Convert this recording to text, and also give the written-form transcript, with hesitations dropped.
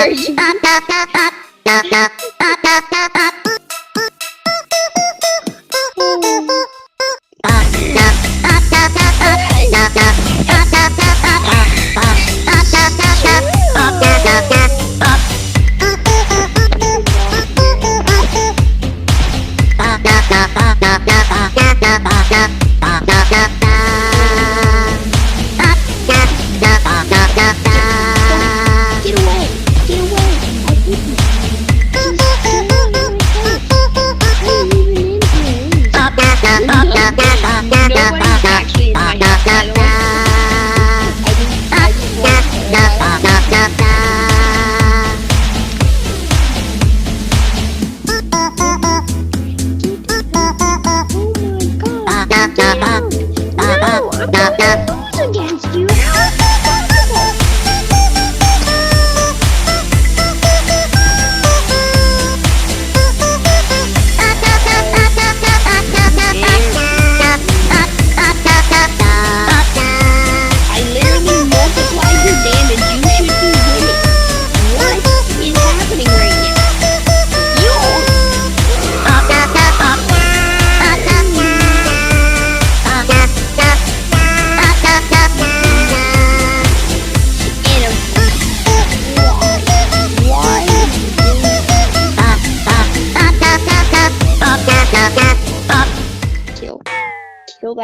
Nobody's actually in my house, by the way. No, I'm not gonna lose against you. How is that possible? I literally multiplied your damage. You should be winning. What is happening right now? Kill that.